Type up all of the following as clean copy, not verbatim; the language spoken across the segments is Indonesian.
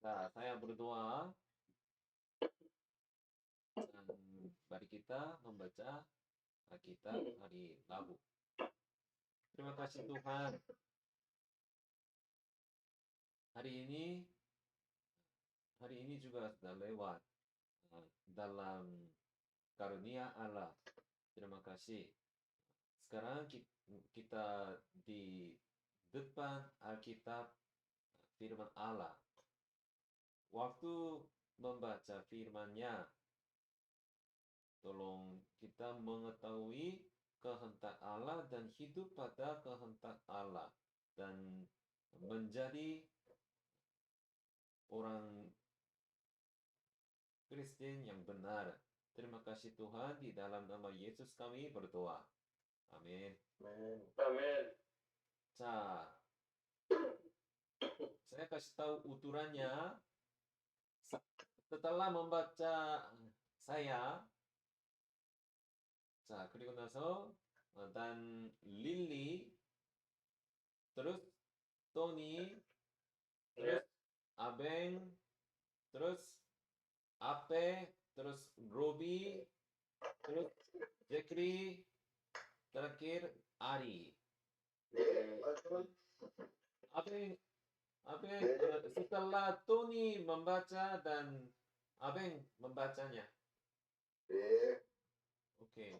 Nah, saya berdoa dan mari kita membaca Alkitab hari Rabu. Terima kasih Tuhan. Hari ini juga sudah lewat dalam karunia Allah. Terima kasih. Sekarang kita di depan Alkitab firman Allah. Waktu membaca firman-Nya, tolong kita mengetahui kehendak Allah dan hidup pada kehendak Allah dan menjadi orang Kristen yang benar. Terima kasih Tuhan, di dalam nama Yesus kami berdoa. Amin. Amin. Saya kasih tahu uturannya. Setelah membaca saya, 그리고 나서 dan Lily, terus Tony, terus Abeng, terus Ape, terus Robi, terus Jekri, terakhir Ari. Abeng setelah Tony membaca dan Abeng membacanya. Oke.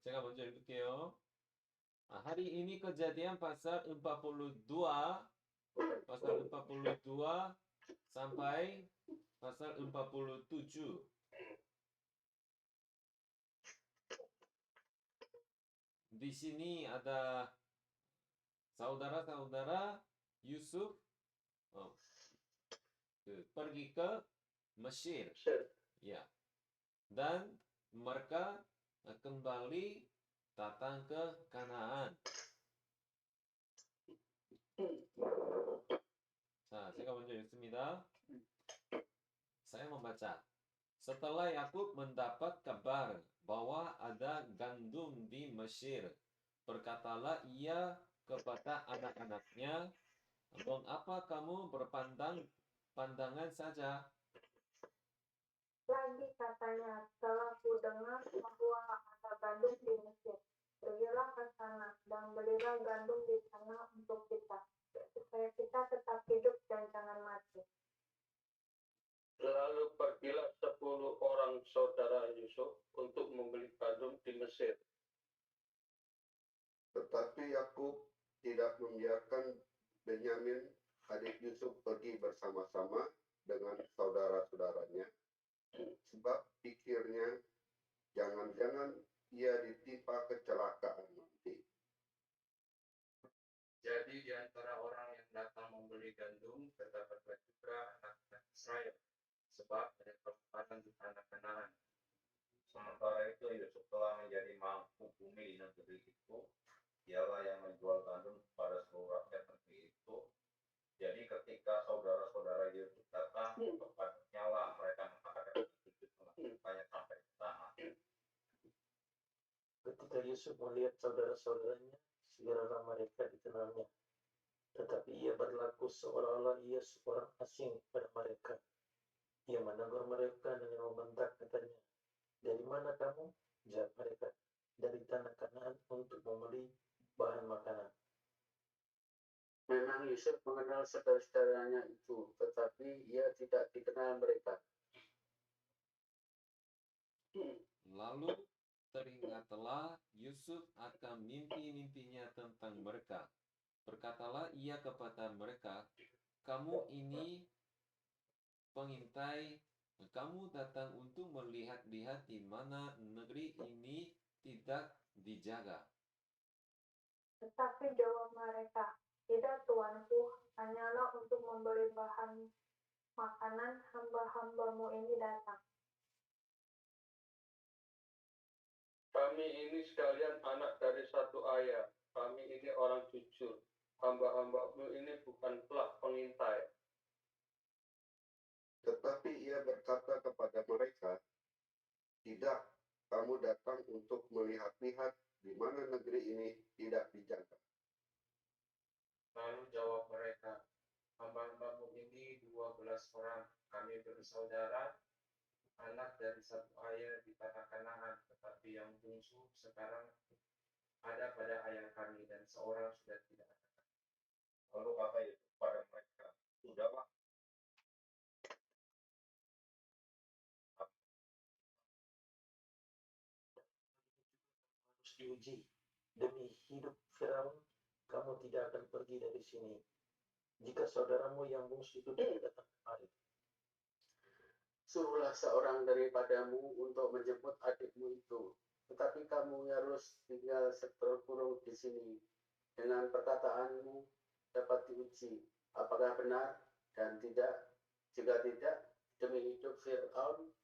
제가 먼저 읽을게요. hari ini Kejadian pasal 42 sampai pasal 47. Di sini ada saudara-saudara Yusuf pergi ke Mesir. Ya. Dan mereka kembali datang ke Kanaan. 제가 먼저 읽습니다. Saya membaca. Setelah Yakub mendapat kabar bahwa ada gandum di Mesir, berkatalah ia kepada anak-anaknya, "Mengapa kamu pandangan saja?" Lagi katanya, telah kudengar bahwa ada gandum di Mesir. Pergilah ke sana dan belilah gandum di sana untuk kita, supaya kita tetap hidup dan jangan mati. Lalu pergilah 10 orang saudara Yusuf untuk membeli gandum di Mesir. Tetapi Yakub tidak membiarkan Benyamin, adik Yusuf, pergi bersama-sama dengan saudara-saudaranya, sebab pikirnya jangan-jangan ia ditimpa kecelakaan nanti. Jadi di antara orang yang datang membeli gandum terdapatlah juga anak-anak Israel, sebab mereka merupakan di tanah Kanaan. Sementara itu Yusuf telah menjadi mampu bumi di negeri itu. Dialah yang menjual gandum kepada seluruh rakyat negeri itu. Jadi ketika saudara-saudara Yusuf datang, kepadanya lah mereka mengatakan itu melakukannya sampai ke tanah. Ketika Yusuf melihat saudara-saudaranya, segeralah mereka dikenalnya. Tetapi ia berlaku seolah-olah ia seorang asing pada mereka. Ia menegur mereka dengan membentak, katanya, "Dari mana kamu?" Jawab mereka, "Dari tanah Kanaan untuk membeli bahan makanan." Memang Yusuf mengenal saudara-saudaranya itu, tetapi ia tidak dikenal mereka. Lalu teringatlah Yusuf akan mimpi-mimpinya tentang mereka. Berkatalah ia kepada mereka, "Kamu ini pengintai, kamu datang untuk melihat-lihat di mana negeri ini tidak dijaga." Tetapi jawab mereka, "Tidak, tuanku, hanyalah untuk membeli bahan makanan hamba-hambamu ini datang." Kami ini sekalian anak dari satu ayah. Kami ini orang jujur. Hamba-hambamu ini bukan pelak pengintai. Tetapi ia berkata kepada mereka, "Tidak, kamu datang untuk melihat-lihat di mana negeri ini tidak dijaga." Lalu bersaudara, anak dari satu ayah di tanah Kanaan, tetapi yang bungsu sekarang ada pada ayah kami dan seorang sudah tidak ada. Lalu kata Yesus pada mereka, sudahlah, Harus diuji. Demi hidup Firaun, kamu tidak akan pergi dari sini. Jika saudaramu yang bungsu itu tidak datang kemari, suruhlah seorang daripadamu untuk menjemput adikmu itu. Tetapi kamu harus tinggal terkurung di sini. Dengan perkataanmu dapat diuji, apakah benar dan tidak. Jika tidak, demi hidup Fir'aun,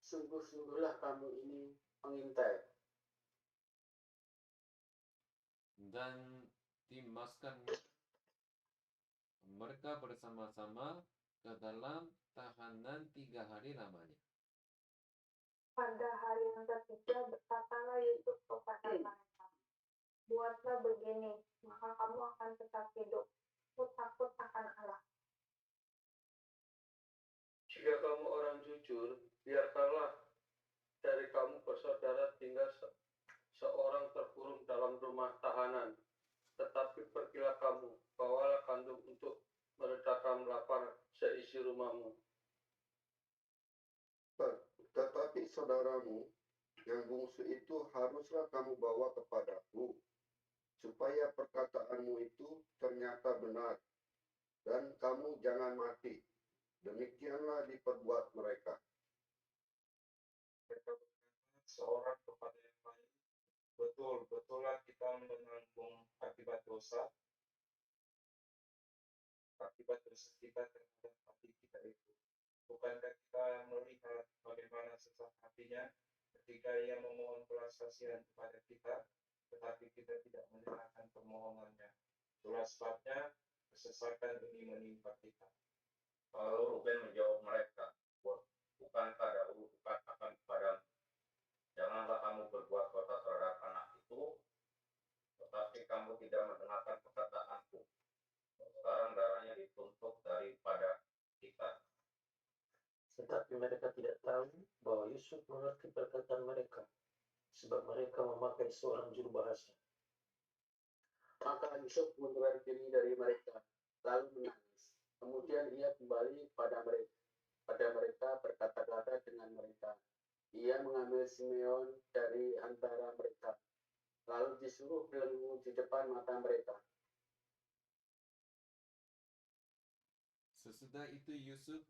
sungguh-sungguhlah kamu ini mengintai. Dan timbaskan mereka bersama-sama ke dalam tahanan 3 hari lamanya. Pada hari yang ketiga berkatalah Yusuf kepada mereka, buatlah begini, maka kamu akan tetap hidup. Aku takut akan Allah. jika kamu orang jujur, biarkanlah dari kamu bersaudara tinggal seorang terkurung dalam rumah tahanan. Tetapi pergilah kamu, bawalah gandum untuk meredakan lapar seisi rumahmu. Tetapi saudaramu yang bungsu itu haruslah kamu bawa kepadaku, supaya perkataanmu itu ternyata benar, dan kamu jangan mati. Demikianlah diperbuat mereka. Mereka berkata seorang kepada yang lain, betul-betullah kita menanggung akibat dosa kita terhadap hati kita itu. Bukankah kita melihat bagaimana sesak hatinya ketika ia memohon belas kasihan kepada kita, tetapi kita tidak mendengarkan permohonannya. Itulah sebabnya kesesakan ini menimpa kita. Lalu Ruben menjawab mereka, bukankah dahulu kukatakan kepadamu, janganlah kamu berbuat dosa terhadap anak itu, tetapi kamu tidak mendengarkan perkataanku. Sekarang darahnya dituntut daripada kita. tetapi mereka tidak tahu bahwa Yusuf mengerti perkataan mereka, sebab mereka memakai seorang juru bahasa. Maka Yusuf mengundurkan diri dari mereka, lalu menangis. Kemudian ia kembali pada mereka berkata-kata dengan mereka. Ia mengambil Simeon dari antara mereka, lalu disuruh belenggu di depan mata mereka. Sesudah itu Yusuf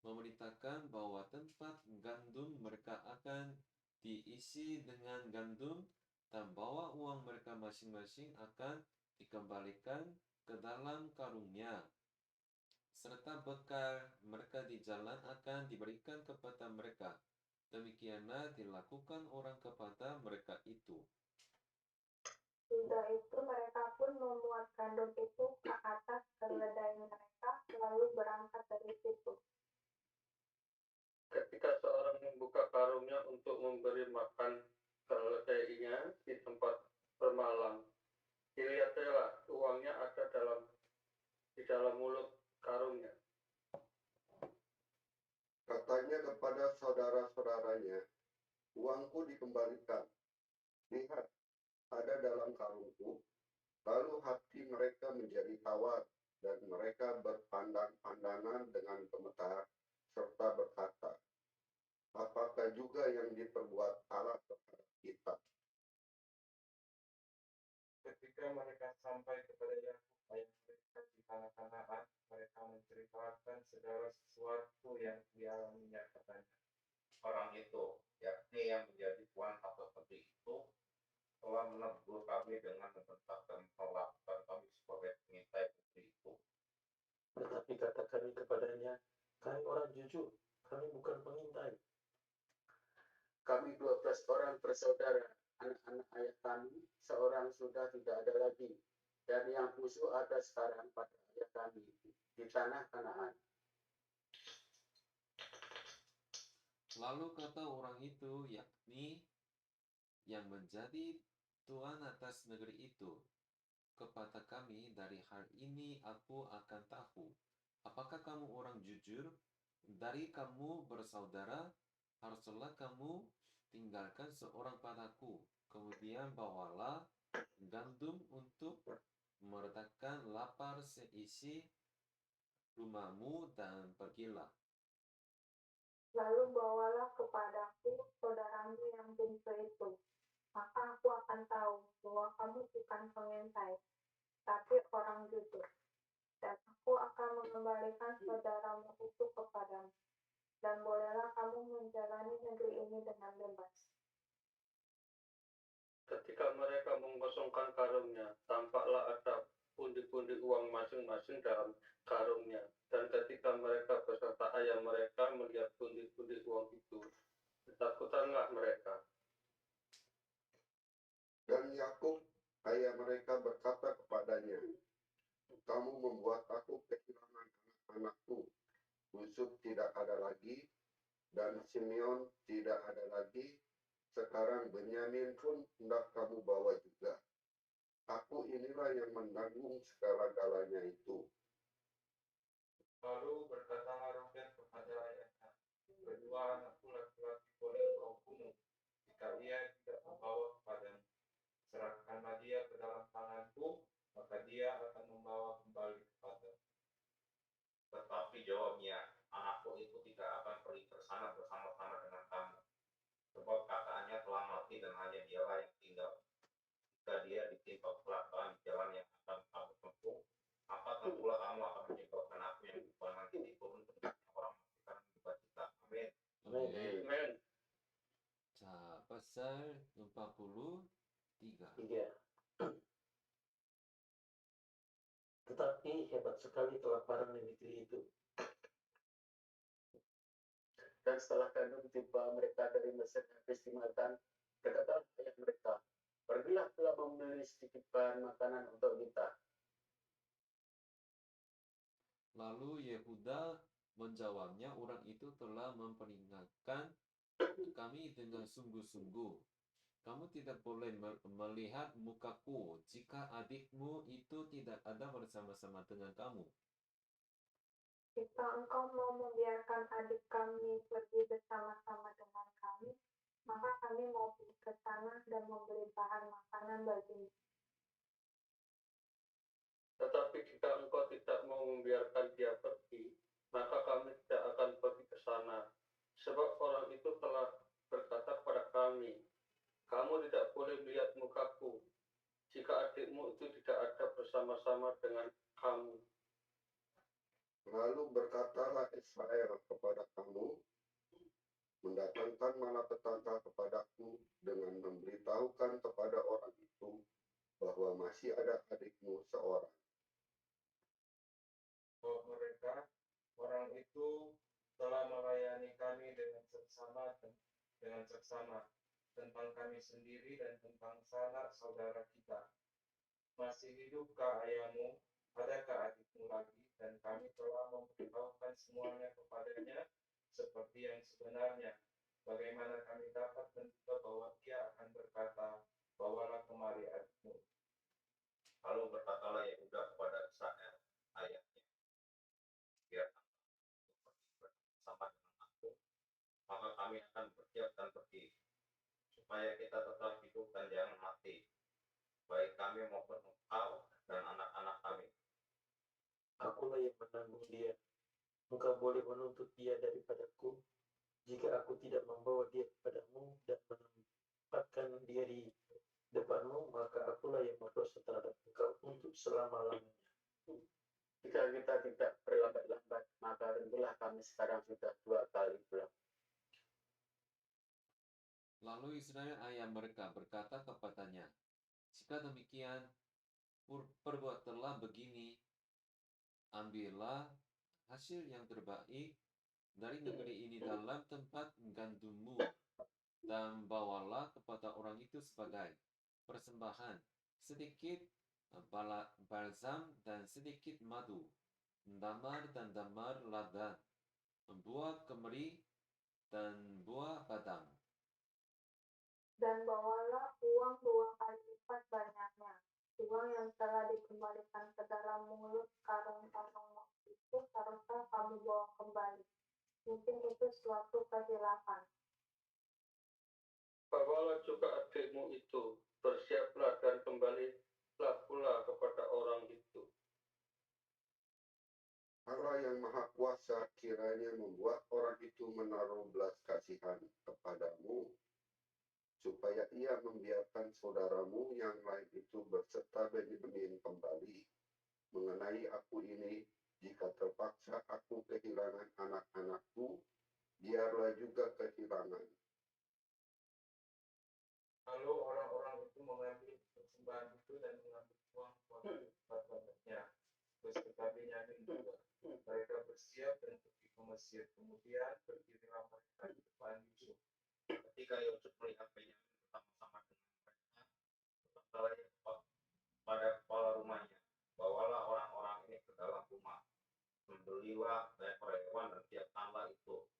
memerintahkan bahwa tempat gandum mereka akan diisi dengan gandum dan bahwa uang mereka masing-masing akan dikembalikan ke dalam karungnya, serta bekal mereka di jalan akan diberikan kepada mereka. Demikianlah dilakukan orang kepada mereka itu. Sudah itu mereka pun memuat gandum itu ke atas keledai mereka, lalu berangkat dari situ. Ketika seorang membuka karungnya untuk memberi makan keledainya di tempat bermalam, dilihatlah uangnya ada di dalam mulut karungnya. Katanya kepada saudara-saudaranya, uangku dikembalikan. Lihat, ada dalam karungku. Lalu hati mereka menjadi tawar, dan mereka berpandang-pandangan dengan gemetar, serta berkata, apakah juga yang diperbuat Allah kepada kita? Ketika mereka sampai kepada Yakub ayah mereka di tanah Kanaan, mereka menceritakan segala sesuatu yang dialaminya katanya. Orang itu, yakni yang menjadi tuan atas negeri itu, telah menegur kami dengan membentak dan memperlakukan kami sebagai pengintai negeri itu. Tetapi kata kami kepadanya, kami orang jujur, kami bukan pengintai. Kami 12 orang bersaudara, anak-anak ayah kami, seorang sudah tidak ada lagi, dan yang bungsu ada sekarang pada ayah kami di tanah Kanaan. Lalu kata orang itu, yakni yang menjadi tuan atas negeri itu, kepada kami, dari hal ini aku akan tahu, apakah kamu orang jujur, dari kamu bersaudara, haruslah kamu tinggalkan seorang padaku. Kemudian bawalah gandum untuk meredakan lapar seisi rumahmu dan pergilah. Lalu bawalah kepadaku saudaramu yang bungsu itu, maka aku akan tahu bahwa kamu bukan pengintai, tapi orang jujur. Dan aku akan mengembalikan saudaramu itu kepadamu, dan bolehlah kamu menjalani negeri ini dengan bebas. Ketika mereka mengosongkan karungnya, tampaklah ada pundi-pundi uang masing-masing dalam karungnya. Dan ketika mereka beserta ayah mereka melihat pundi-pundi uang itu, ketakutanlah mereka. Dan Yakub, ayah mereka, berkata kepadanya, kamu membuat aku kehilangan anak-anakku. Yusuf tidak ada lagi, dan Simeon tidak ada lagi. Sekarang Benyamin pun hendak kamu bawa juga. Aku inilah yang menanggung segala-galanya itu. Lalu berkatalah Ruben kepada ayahnya, kedua anakku laki-laki boleh kau bunuh, jika ia tidak membawa kepadamu. Serahkanlah dia ke dalam tanganku, maka dia akan membawa kembali kepadamu. Tetapi jawabnya, anakku itu tidak akan pergi ke sana bersama-sama dengan kamu. Sebab kakaknya telah mati dan hanya dialah yang tinggal. Jika dia ditimpa kecelakaan di jalan yang akan kamu tempuh, maka tentulah kamu akan menyebabkan aku yang bukan nanti diturun ke orang mati karena duka cita. Amin. Amin. Pasal 43. 3. Tetapi hebat sekali kelaparan di negeri itu. Dan setelah gandum tiba mereka dari Mesir habis dimakan, berkata ayah mereka, pergilah telah membeli sedikit bahan makanan untuk kita. Lalu Yehuda menjawabnya, orang itu telah memperingatkan kami dengan sungguh-sungguh. Kamu tidak boleh melihat mukaku jika adikmu itu tidak ada bersama-sama dengan kamu. Jika engkau mau membiarkan adik kami pergi bersama-sama dengan kami, maka kami mau pergi ke sana dan membeli bahan makanan bagimu. Tetapi jika engkau tidak mau membiarkan dia pergi, maka kami tidak akan pergi ke sana. Sebab orang itu telah berkata kepada kami, kamu tidak boleh melihat mukaku jika adikmu itu tidak ada bersama-sama dengan kamu. Lalu berkatalah Israel kepada kamu, mendatangkan malapetaka kepadaku dengan memberitahukan kepada orang itu bahwa masih ada adikmu seorang. Bahwa mereka, orang itu telah melayani kami dengan seksama tentang kami sendiri dan tentang sanak saudara kita. Masih hidupkah ayahmu? Adakah adikmu lagi? Dan kami telah memberitahukan semuanya kepadanya seperti yang sebenarnya. Bagaimana kami dapat menduga bahwa dia akan berkata, bawalah kemari adikmu. Lalu berkatalah Yehuda kepada Israel, ayahnya, biarkan bersama dengan aku, maka kami akan bersiap dan pergi, supaya kita tetap hidup dan jangan mati, baik kami maupun engkau dan anak-anak kami. Akulah yang menanggung dia. Engkau boleh menuntut dia daripadaku. Jika aku tidak membawa dia kepadamu dan menempatkan dia di depanmu, maka akulah yang berdosa terhadap engkau untuk selama-lamanya. Jika kita tidak berlambat-lambat, maka tentulah kami sekarang sudah 2 kali pulang. Lalu Israel ayah mereka berkata kepadanya, jika demikian, perbuatlah begini, ambillah hasil yang terbaik dari negeri ini dalam tempat gandummu, dan bawalah kepada orang itu sebagai persembahan sedikit balsam dan sedikit madu, damar dan damar ladan, buah kemeri dan buah badam. Dan bawalah uang 2 kali lipat banyaknya, uang yang telah dikembalikan ke dalam mulut karung-karungmu itu haruslah kamu bawa kembali. Mungkin itu suatu kehilafan. Bawalah juga adikmu itu, bersiaplah dan kembalilah pula kepada orang itu. Allah yang Maha Kuasa kiranya membuat orang itu menaruh belas kasihan kepadamu, supaya ia membiarkan saudaramu yang lain itu berserta Benyamin kembali. Mengenai aku ini, jika terpaksa aku kehilangan anak-anakku, biarlah juga kehilangan. Lalu orang-orang itu mengambil persembahan itu dan mengambil uang buat-buatnya, beserta Benyamin juga. Mereka bersiap dan pergi ke Mesir. Kemudian berdirilah mereka di depan Yusuf. Ketika Yusuf melihat Benyamin bersama-sama dengan mereka, berkatalah ia pada kepala rumahnya, bawalah orang-orang ini ke dalam rumah, sembelilah seekor hewan dan siapkanlah itu,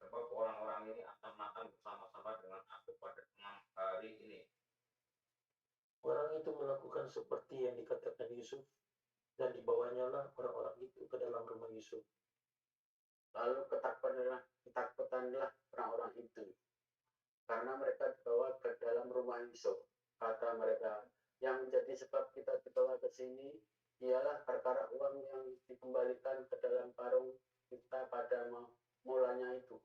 sebab orang-orang ini akan makan bersama-sama dengan aku pada 6 hari ini. Orang itu melakukan seperti yang dikatakan Yusuf, dan dibawanyalah orang-orang itu ke dalam rumah Yusuf. Lalu ketakutanlah orang-orang itu, karena mereka dibawa ke dalam rumah Yusuf. Kata mereka, yang menjadi sebab kita dibawa ke sini ialah perkara uang yang dikembalikan ke dalam karung kita pada mulanya itu,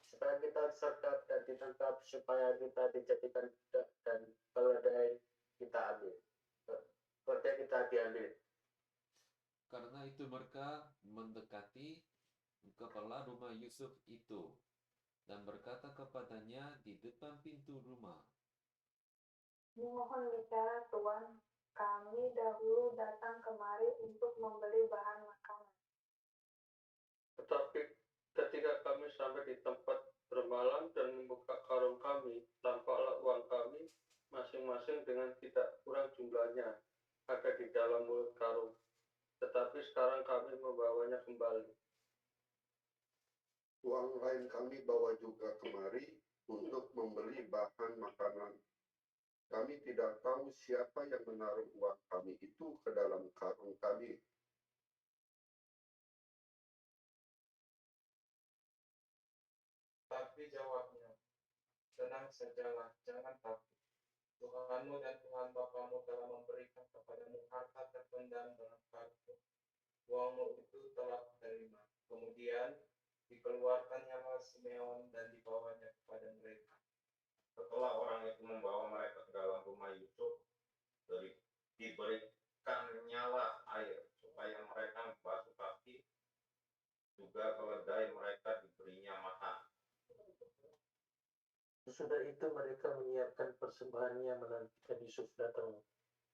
supaya kita disergap dan ditangkap, supaya kita dijadikan budak dan keledai kita diambil. Karena itu mereka mendekati kepala rumah Yusuf itu dan berkata kepadanya di depan pintu rumah, Mohon bicara Tuan, kami dahulu datang kemari untuk membeli bahan makanan. Tetapi ketika kami sampai di tempat bermalam dan membuka karung kami, tampaklah uang kami masing-masing dengan tidak kurang jumlahnya ada di dalam mulut karung. Tetapi sekarang kami membawanya kembali. Uang lain kami bawa juga kemari untuk membeli bahan makanan. Kami tidak tahu siapa yang menaruh uang kami itu ke dalam karung kami. Tapi jawabnya, tenang sajalah, jangan takut. Tuhanmu dan Tuhan Bapamu telah memberikan kepadamu harta terpendam dengan kartu. Uangmu itu telah menerima. Kemudian dikeluarkannya Simeon dan dibawanya kepada mereka. Setelah orang itu membawa mereka ke dalam rumah Yusuf, diberikannya air supaya mereka membasuh kaki, juga keledai mereka diberinya makan. Sesudah itu mereka menyiapkan persembahannya menantikan Yusuf datang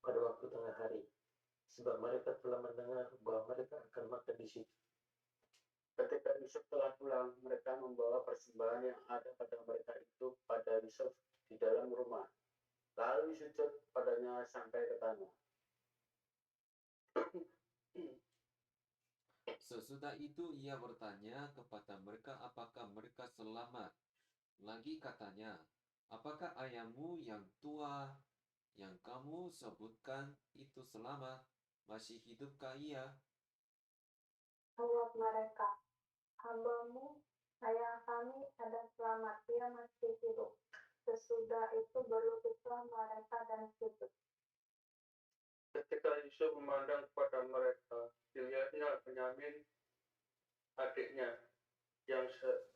pada waktu tengah hari, sebab mereka telah mendengar bahwa mereka akan makan di situ. Ketika Yusuf telah pulang, mereka membawa persembahan yang ada pada mereka itu pada Yusuf di dalam rumah. Lalu sujud padanya sampai ke tanah. Sesudah itu ia bertanya kepada mereka apakah mereka selamat. Lagi katanya, apakah ayahmu yang tua yang kamu sebutkan itu selamat? Masih hidupkah ia? Jawab mereka, hambamu, ayah kami ada selamat, dia masih hidup. Sesudah itu berlututlah mereka dan sujud. Ketika Yusuf memandang kepada mereka, dilihatnya Benyamin, adiknya, yang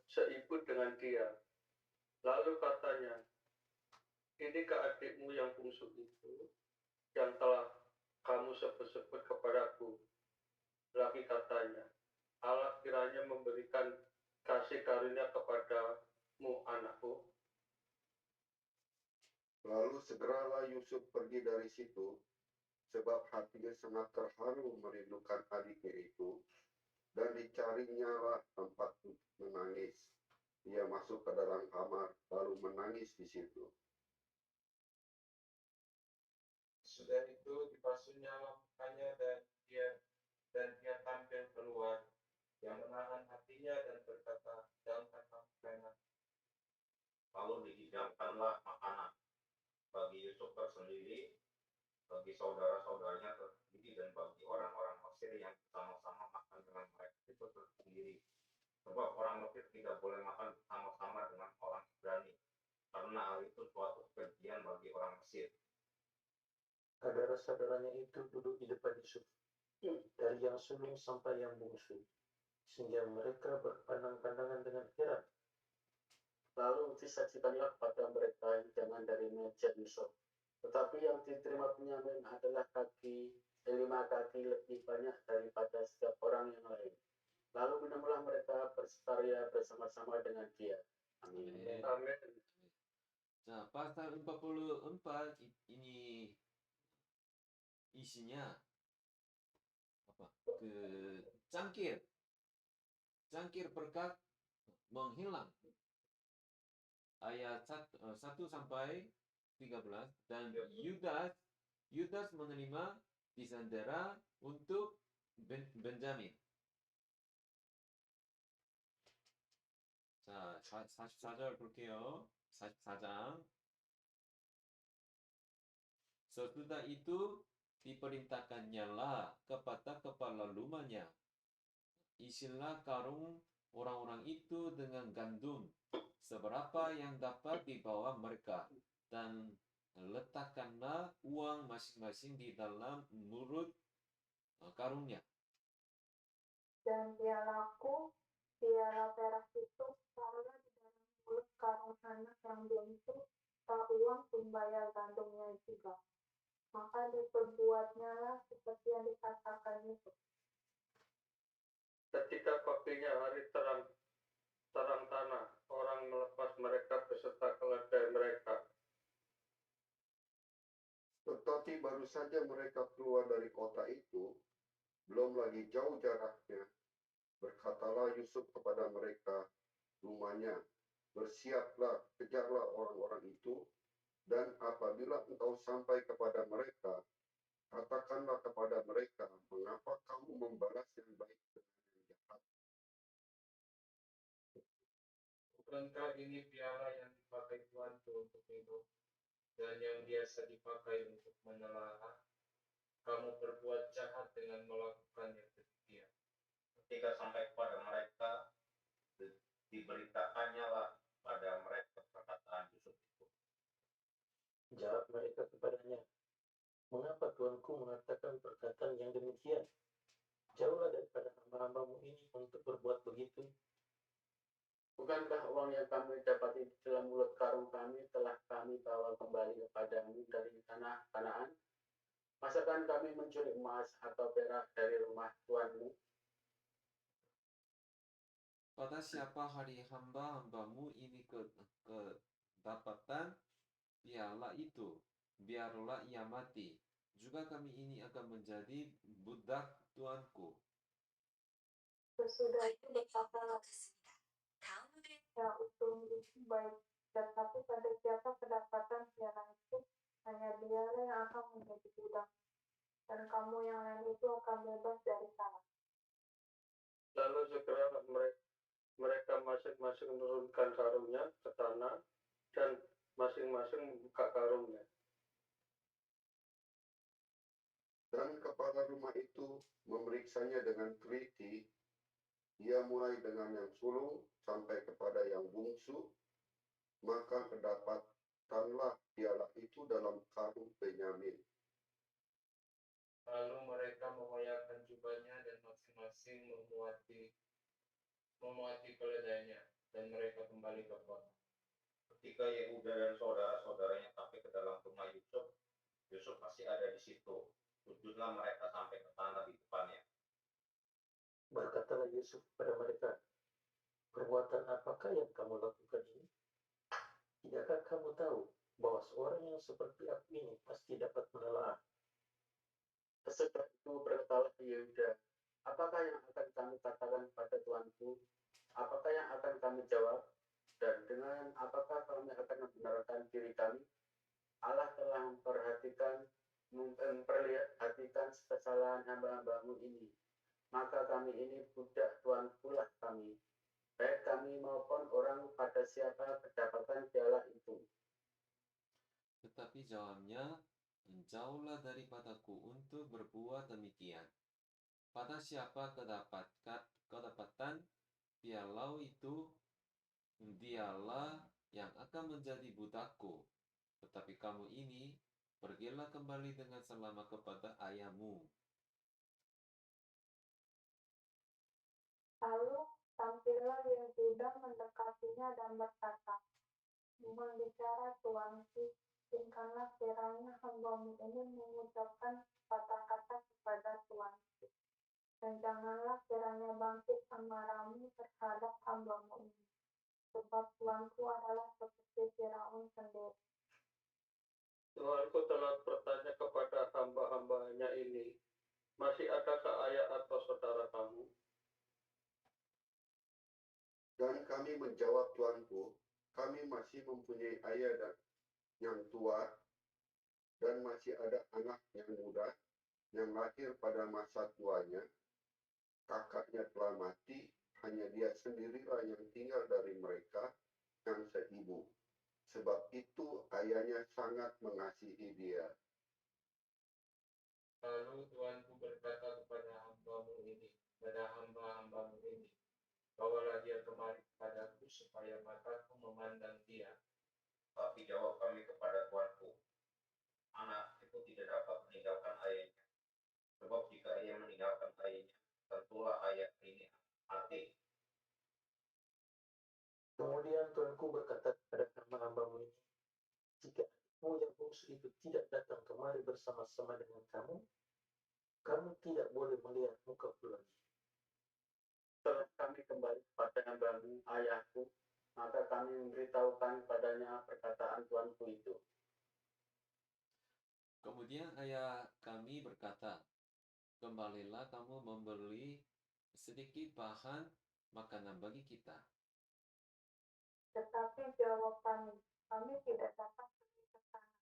seibu dengan dia. Lalu katanya, inikah adikmu yang bungsu itu, yang telah kamu sebut-sebut kepadaku? Lagi katanya, Allah kiranya memberikan kasih karunia kepadamu, anakku. Lalu segeralah Yusuf pergi dari situ, sebab hatinya sangat terharu merindukan adiknya itu, dan dicarinya tempat menangis. Ia masuk ke dalam kamar, lalu menangis di situ. Sudah itu dibasuhnya mukanya dan dia tampil keluar. Yang menahan hatinya dan berkata, janganlah kamu lengah. Lalu dihidangkanlah makanan bagi Yusuf tersendiri, bagi saudara-saudaranya tersendiri, dan bagi orang-orang Mesir yang bersama-sama makan dengan mereka itu tersendiri. Sebab orang Mesir tidak boleh makan bersama-sama dengan orang Ibrani, karena hal itu suatu kekejian bagi orang Mesir. Saudara-saudaranya itu duduk di depan Yusuf, dari yang sulung sampai yang bungsu, sehingga mereka berpandang-pandangan dengan heran. Lalu disajikanlah pada mereka hidangan dari meja Yusuf. Tetapi yang diterima Benyamin adalah 5 kaki lebih banyak daripada setiap orang yang lain. Lalu minumlah mereka bersukaria bersama-sama dengan dia. Amin. Amin. Amin. Nah, pasal 44 ini isinya apa? Cangkir berkat menghilang. Ayat 1 sampai 13, dan Yudas menerima disandera untuk Benjamin. 자, 44절 볼게요. 44장. Sesudah itu diperintahkannya lah kepada kepala rumahnya, isilah karung orang-orang itu dengan gandum seberapa yang dapat dibawa mereka, dan letakkanlah uang masing-masing di dalam mulut karungnya. Dan piala perak itu taruhlah di dalam mulut karung anak yang bungsu, uang pembayar gandumnya juga. Maka diperbuatnyalah seperti yang dikatakan Yusuf. Ketika paginya hari terang tanah, orang melepas mereka beserta keledai mereka. Tetapi baru saja mereka keluar dari kota itu, belum lagi jauh jaraknya, berkatalah Yusuf kepada mereka rumahnya, bersiaplah, kejarlah orang-orang itu, dan apabila engkau sampai kepada mereka, katakanlah kepada mereka, mengapa kamu membalas yang baik dengan yang jahat? Bukankah ini piala yang dipakai tuanku untuk minum, dan yang biasa dipakai untuk menelaah? Kamu berbuat jahat dengan melakukan yang demikian. Ketika sampai kepada mereka, diberitakannya lah pada mereka perkataan Yusuf itu. Jawab mereka kepadanya, mengapa tuanku mengatakan perkataan yang demikian? Jauhlah daripada hamba-hambamu ini untuk berbuat begitu. Bukankah uang yang kami dapati di dalam mulut karung kami telah kami bawa kembali kepadamu dari tanah Kanaan? Masakan kami mencuri emas atau perak dari rumah tuanmu? Pada siapa hari hamba-hambamu ini kedapatan piala itu, biarlah ia mati. Juga kami ini akan menjadi budak tuanku. Sesudah itu berkatalah, ya untung itu baik, tetapi pada siapa kedapatan piala itu, hanya dialah yang akan menjadi budak, dan kamu yang lain itu akan bebas dari sana. Lalu segera mereka masing-masing menurunkan karungnya ke tanah, dan masing-masing membuka karungnya. Dan kepala rumah itu memeriksanya dengan teliti. Ia mulai dengan yang sulung sampai kepada yang bungsu, maka kedapatanlah piala itu dalam karung Benyamin. Lalu mereka mengoyakkan jubahnya dan masing-masing memuati keledainya, dan mereka kembali ke kota. Ketika Yehuda dan saudara-saudaranya sampai ke dalam rumah Yusuf masih ada di situ. Sujudlah mereka sampai ke tanah di depannya. Berkatalah Yusuf kepada mereka, perbuatan apakah yang kamu lakukan ini? Tidakkah kamu tahu bahwa seorang yang seperti aku ini pasti dapat menelaah? Sesudah itu berkatalah Yehuda, apakah yang akan kami katakan pada tuanku? Apakah yang akan kami jawab? Dan dengan apakah kami akan membenarkan diri kami? Allah telah memperhatikan kesalahan hamba-hambamu ini. Maka kami ini budak tuanku lah kami, baik kami maupun orang pada siapa kedapatan piala itu. Tetapi jawabnya, jauhlah daripadaku untuk berbuat demikian. Pada siapa kedapatan pialau itu dialah yang akan menjadi budakku. Tetapi kamu ini, pergilah kembali dengan selamat kepada ayahmu. Lalu tampillah Yehuda mendekatinya dan berkata, "Mohon bicara tuanku, izinkanlah kiranya hambamu ini mengucapkan kata-kata kepada tuanku. Dan janganlah kiranya bangkit amarahmu terhadap hambamu ini, sebab tuanku adalah seperti Firaun sendiri." Tuanku telah bertanya kepada hamba-hambanya ini, masih adakah ayah atau saudara kamu? Dan kami menjawab, Tuanku, kami masih mempunyai ayah dan yang tua, dan masih ada anak yang muda yang lahir pada masa tuanya. Kakaknya telah mati, hanya dia sendirilah yang tinggal dari mereka yang seibu. Sebab itu ayahnya sangat mengasihi dia. Lalu tuanku berkata kepada hambamu ini, pada hamba-hambamu ini, bawalah dia kemari kepadaku supaya mataku memandang dia. Tapi jawab kami kepada tuanku, anak itu tidak dapat meninggalkan ayahnya. Sebab jika ia meninggalkan ayahnya, tentulah ayah ini mati. Kemudian tuanku berkata kepada hamba-hambamu ini, jika adikmu yang bungsu itu tidak datang kemari bersama-sama dengan kamu, kamu tidak boleh melihat muka lagi. Setelah kami kembali kepada hambamu, ayahku, maka kami memberitahukan padanya perkataan tuanku itu. Kemudian ayah kami berkata, "Kembalilah kamu membeli sedikit bahan makanan bagi kita." Tetapi jawab kami, "Kami tidak dapat pergi ke sana.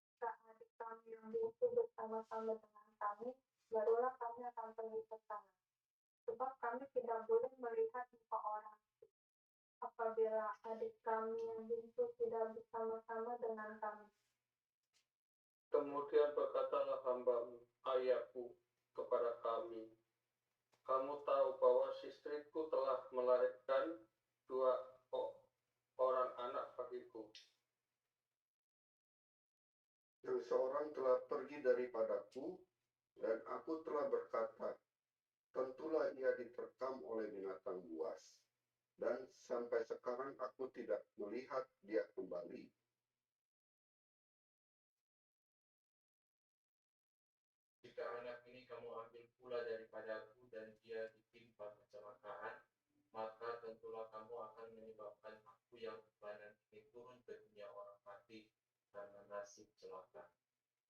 Jika adik kami yang bungsu bersama-sama dengan kami, barulah kami akan pergi ke sana. Sebab kami tidak boleh melihat muka orang itu, apabila adik kami yang bungsu tidak bersama-sama dengan kami." Kemudian berkatalah hambamu, ayahku, kepada kami, kamu tahu bahwa istriku telah melahirkan 2 orang anak bagiku. Yang seorang telah pergi daripadaku, dan aku telah berkata, tentulah ia diterkam oleh binatang buas. Dan sampai sekarang aku tidak melihat dia kembali. Jika anak ini kamu ambil pula daripadaku dan dia ditimpa kecelakaan, maka tentulah kamu akan menyebabkan aku yang ubanan ini turun ke dunia orang mati karena nasib celaka.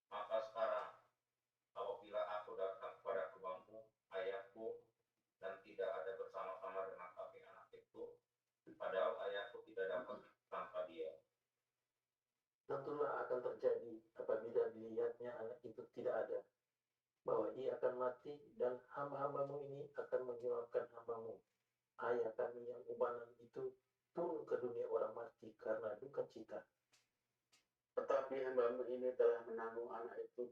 Maka sekarang, apabila aku datang kepada hambamu, ayahku, dan tidak ada bersama-sama dengan kami anak itu, padahal ayahku tidak dapat tanpa dia. Tentulah akan terjadi apabila dilihatnya anak itu tidak ada, bahwa ia akan mati dan hamba-hambamu ini akan menyebabkan hambamu, ayah kami yang ubanan itu, turun ke dunia orang mati karena duka cita. Tetapi hambamu ini telah menanggung anak itu